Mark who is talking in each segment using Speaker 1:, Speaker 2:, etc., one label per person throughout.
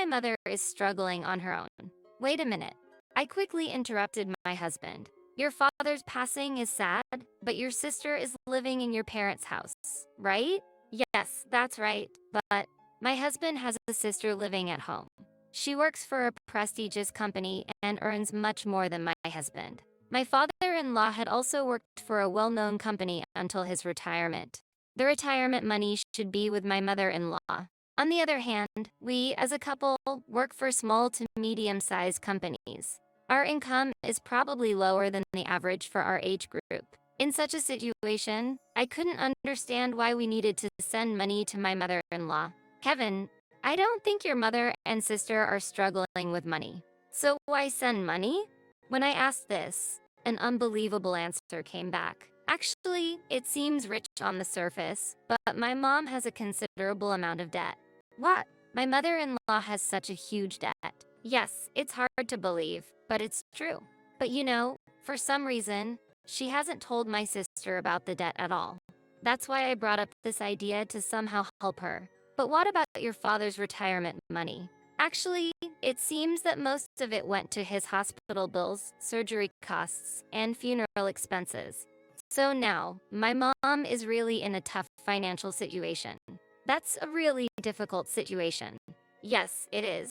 Speaker 1: mother is struggling on her own. Wait a minute. I quickly interrupted my husband. Your father's passing is sad, but your sister is living in your parents' house, right? Yes, that's right, but my husband has a sister living at home. She works for a prestigious company and earns much more than my husband. My father-in-law had also worked for a well-known company until his retirement. The retirement money should be with my mother-in-law. On the other hand, we, as a couple, work for small to medium-sized companies. Our income is probably lower than the average for our age group. In such a situation, I couldn't understand why we needed to send money to my mother-in-law. Kevin, I don't think your mother and sister are struggling with money. So why send money? When I asked this, an unbelievable answer came back. Actually, it seems rich on the surface, but my mom has a considerable amount of debt. What? My mother-in-law has such a huge debt. Yes, it's hard to believe, but it's true. But you know, for some reason, she hasn't told my sister about the debt at all. That's why I brought up this idea to somehow help her. But what about your father's retirement money? Actually, it seems that most of it went to his hospital bills, surgery costs, and funeral expenses. So now, my mom is really in a tough financial situation. That's a really difficult situation. Yes, it is.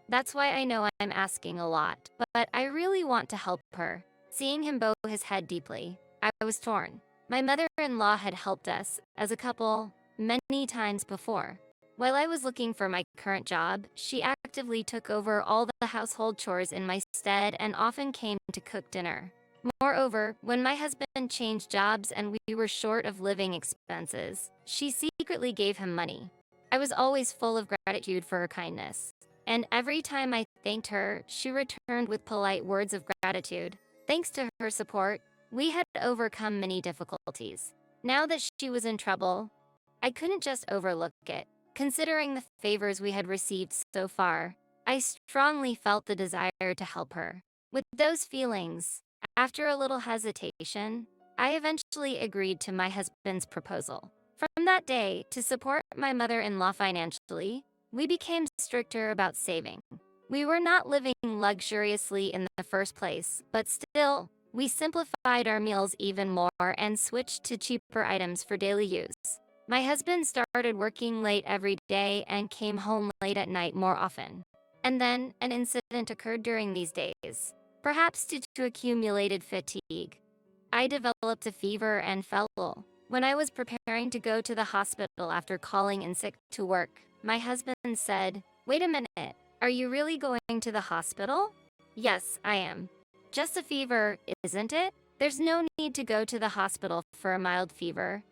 Speaker 1: That's why I know I'm asking a lot, but I really want to help her. Seeing him bow his head deeply, I was torn. My mother-in-law had helped us, as a couple, many times before. While I was looking for my current job, she actively took over all the household chores in my stead and often came to cook dinner. Moreover, when my husband changed jobs and we were short of living expenses, she secretly gave him money. I was always full of gratitude for her kindness. And every time I thanked her, she returned with polite words of gratitude. Thanks to her support, we had overcome many difficulties. Now that she was in trouble, I couldn't just overlook it. Considering the favors we had received so far, I strongly felt the desire to help her. With those feelings, after a little hesitation, I eventually agreed to my husband's proposal. From that day, to support my mother-in-law financially, we became stricter about saving. We were not living luxuriously in the first place, but still, we simplified our meals even more and switched to cheaper items for daily use. My husband started working late every day and came home late at night more often. And then, an incident occurred during these days. Perhaps due to accumulated fatigue, I developed a fever and fell ill. When I was preparing to go to the hospital after calling in sick to work, my husband said, "Wait a minute, are you really going to the hospital?" "Yes, I am." "Just a fever, isn't it? There's no need to go to the hospital for a mild fever,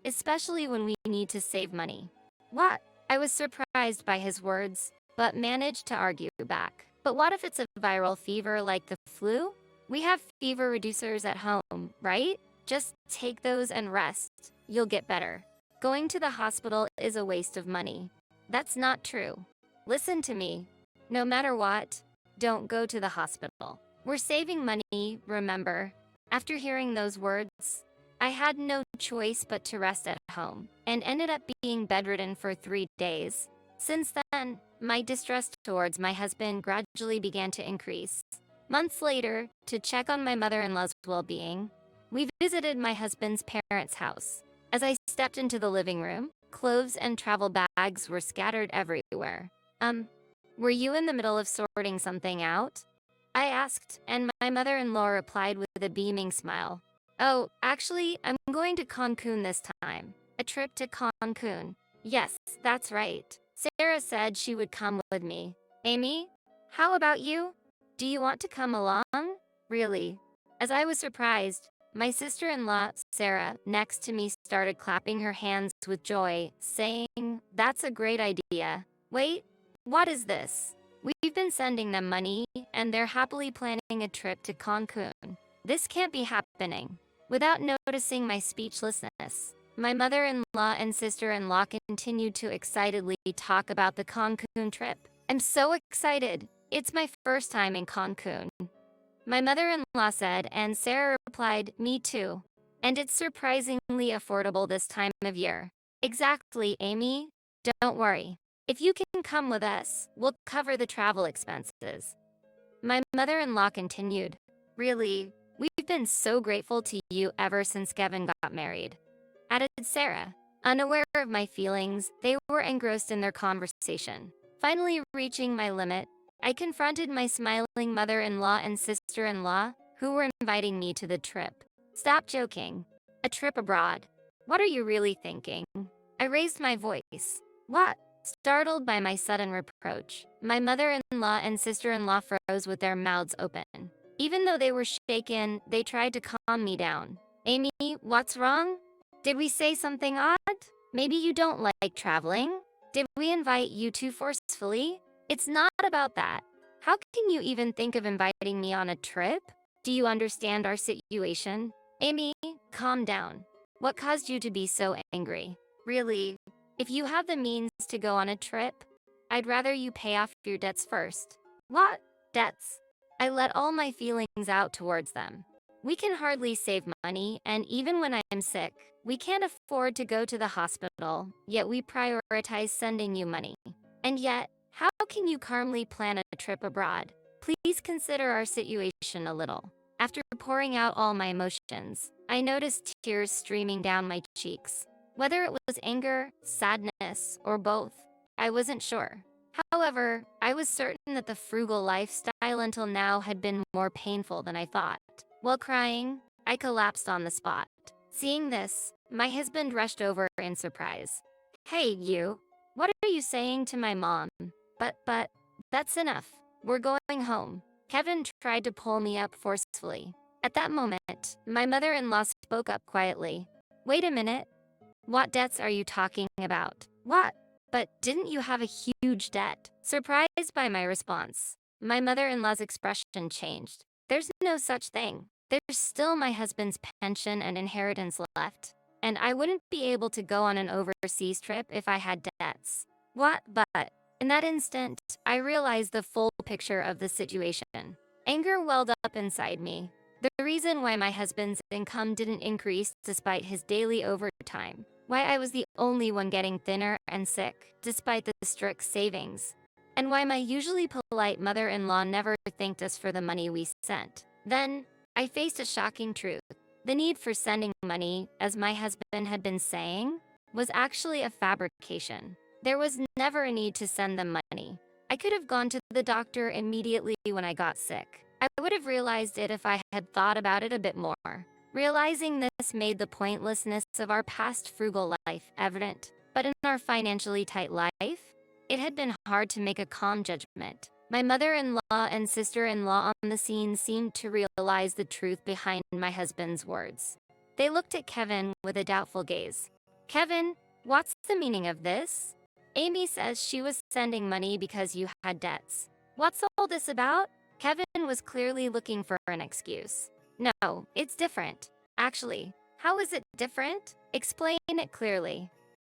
Speaker 1: especially when we need to save money." What? I was surprised by his words, but managed to argue back. But what if it's a viral fever like the flu? We have fever reducers at home, right? Just take those and rest. You'll get better. Going to the hospital is a waste of money. That's not true. Listen to me. No matter what, don't go to the hospital. We're saving money, remember? After hearing those words, I had no choice but to rest at home, and ended up being bedridden for 3 days. Since then, my distrust towards my husband gradually began to increase. Months later, to check on my mother-in-law's well-being, we visited my husband's parents' house. As I stepped into the living room, clothes and travel bags were scattered everywhere. Were you in the middle of sorting something out?" I asked, and my mother-in-law replied with a beaming smile. "Oh, actually, I'm going to Cancun this time. A trip to Cancun." "Yes, that's right. Sarah said she would come with me." "Amy, how about you? Do you want to come along?" "Really?" As I was surprised, my sister-in-law, Sarah, next to me started clapping her hands with joy, saying, "That's a great idea. Wait, what is this?" We've been sending them money, and they're happily planning a trip to Cancun. This can't be happening. Without noticing my speechlessness, my mother-in-law and sister-in-law continued to excitedly talk about the Cancun trip. "I'm so excited. It's my first time in Cancun." My mother-in-law said, and Sarah replied, "Me too. And it's surprisingly affordable this time of year." "Exactly, Amy. Don't worry. If you can come with us, we'll cover the travel expenses. My mother-in-law continued, Really, we've been so grateful to you ever since Kevin got married, added Sarah. Unaware of my feelings, they were engrossed in their conversation. Finally reaching my limit, I confronted my smiling mother-in-law and sister-in-law, who were inviting me to the trip. Stop joking. A trip abroad. What are you really thinking? I raised my voice. What? Startled by my sudden reproach, my mother-in-law and sister-in-law froze with their mouths open. Even though they were shaken, they tried to calm me down. Amy, what's wrong? Did we say something odd? Maybe you don't like traveling? Did we invite you too forcefully? It's not about that. How can you even think of inviting me on a trip? Do you understand our situation? Amy, calm down. What caused you to be so angry? Really? If you have the means to go on a trip, I'd rather you pay off your debts first. What? Debts? I let all my feelings out towards them. We can hardly save money, and even when I am sick, we can't afford to go to the hospital, yet we prioritize sending you money. And yet, how can you calmly plan a trip abroad? Please consider our situation a little. After pouring out all my emotions, I noticed tears streaming down my cheeks. Whether it was anger, sadness, or both, I wasn't sure. However, I was certain that the frugal lifestyle until now had been more painful than I thought. While crying, I collapsed on the spot. Seeing this, my husband rushed over in surprise. Hey, you! What are you saying to my mom? But, that's enough. We're going home. Kevin tried to pull me up forcefully. At that moment, my mother-in-law spoke up quietly. Wait a minute. What debts are you talking about? What? But didn't you have a huge debt? Surprised by my response, my mother-in-law's expression changed. There's no such thing. There's still my husband's pension and inheritance left, and I wouldn't be able to go on an overseas trip if I had debts. What? But in that instant, I realized the full picture of the situation. Anger welled up inside me. The reason why my husband's income didn't increase despite his daily overtime. Why I was the only one getting thinner and sick, despite the strict savings. And why my usually polite mother-in-law never thanked us for the money we sent. Then, I faced a shocking truth. The need for sending money, as my husband had been saying, was actually a fabrication. There was never a need to send them money. I could have gone to the doctor immediately when I got sick. I would have realized it if I had thought about it a bit more. Realizing this made the pointlessness of our past frugal life evident. But in our financially tight life, it had been hard to make a calm judgment. My mother-in-law and sister-in-law on the scene seemed to realize the truth behind my husband's words. They looked at Kevin with a doubtful gaze. Kevin, what's the meaning of this? Amy says she was sending money because you had debts. What's all this about? Kevin was clearly looking for an excuse. No, it's different. Actually, how is it different? Explain it clearly.